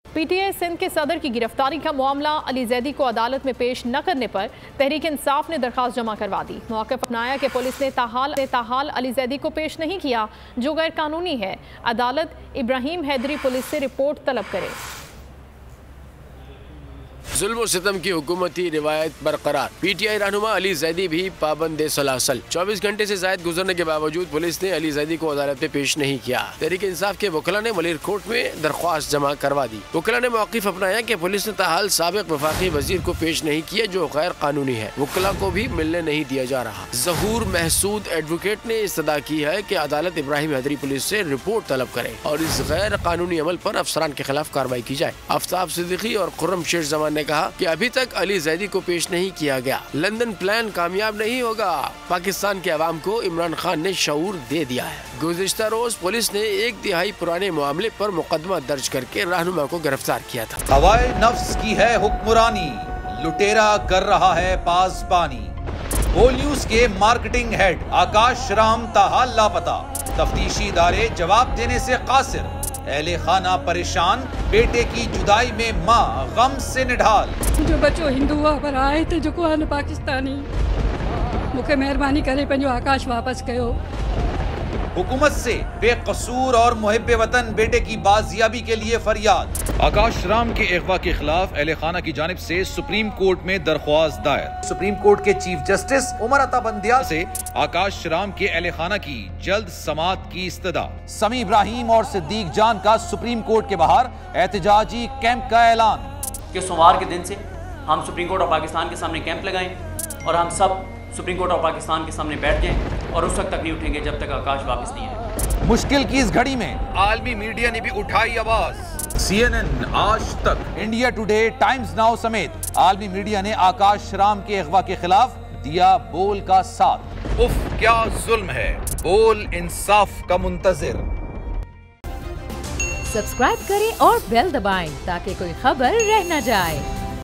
PTI Sindh के सदर की गिरफ्तारी का मामला अली जैदी को अदालत में पेश न करने पर तहरीक इंसाफ ने दरखास्त जमा करवा दी। मौक़िफ़ अपनाया कि पुलिस ने ताहाल अली जैदी को पेश नहीं किया, जो गैर कानूनी है। अदालत इब्राहिम हैदरी पुलिस से रिपोर्ट तलब करे। जुल्म और सितम की हुकूमती रिवायत बरकरार। पीटीआई रहनुमा अली जैदी भी पाबंद सलासल। 24 घंटे से जायद गुजरने के बावजूद पुलिस ने अली जैदी को अदालत में पेश नहीं किया। तहरीक इंसाफ के वकला ने मलिर कोर्ट में दरख्वास्त जमा करवा दी। वकला ने मौक़िफ़ अपनाया कि पुलिस ने ताहाल साबिक वफाकी वजीर को पेश नहीं किया, जो गैर कानूनी है। वकला को भी मिलने नहीं दिया जा रहा। ज़हूर महसूद एडवोकेट ने इस्तदा की है कि अदालत इब्राहिम हैदरी पुलिस से रिपोर्ट तलब करे और इस गैर कानूनी अमल पर अफसरान के खिलाफ कार्रवाई की जाए। आफ्ताब सिद्दीकी और खुर्रम शेर जमान ने कहा कि अभी तक अली जैदी को पेश नहीं किया गया। लंदन प्लान कामयाब नहीं होगा। पाकिस्तान के अवाम को इमरान खान ने शऊर दे दिया है। गुज़िश्ता रोज पुलिस ने 1 तिहाई पुराने मामले पर मुकदमा दर्ज करके रहनुमा को गिरफ्तार किया था। हवाए नफ्स की है हुक्मरानी, लुटेरा कर रहा है पासबानी। बोल न्यूज के मार्केटिंग हेड आकाश राम ताहाल लापता। तफ्तीशी इदारे जवाब देने से कासिर। अहले खाना परेशान, बेटे की जुदाई में माँ गम से निढाल। जो बच्चो हिंदू पर आए थे जो को पाकिस्तानी, मुझे मेहरबानी करे पंहिंजो आकाश वापस कयो। हुकूमत से बेकसूर और मुहिब्बे वतन बेटे की बाजियाबी के लिए फरियाद। आकाश राम के अगवा के खिलाफ अहले खाना की जानिब से सुप्रीम कोर्ट में दरख्वास्त दायर। सुप्रीम कोर्ट के चीफ जस्टिस उमर अता बंदियाल से आकाश राम के अहले खाना की जल्द समाअत की इस्तदा। समी इब्राहिम और सिद्दीक जान का सुप्रीम कोर्ट के बाहर एहतजाजी कैंप का ऐलान। कि सोमवार के दिन से हम सुप्रीम कोर्ट ऑफ पाकिस्तान के सामने कैंप लगाएं और हम सब सुप्रीम कोर्ट ऑफ पाकिस्तान के सामने बैठ जाएं और उस वक्त तक नहीं उठेंगे जब तक आकाश वापस नहीं आए। मुश्किल की इस घड़ी में आलमी मीडिया ने भी उठाई आवाज। CNN, आज तक, इंडिया टुडे, टाइम्स नाउ समेत आलमी मीडिया ने आकाश राम के अगवा के खिलाफ दिया बोल का साथ। उफ क्या जुल्म है, बोल इंसाफ का मुंतजिर। सब्सक्राइब करें और बेल दबाएं ताकि कोई खबर रह न जाए।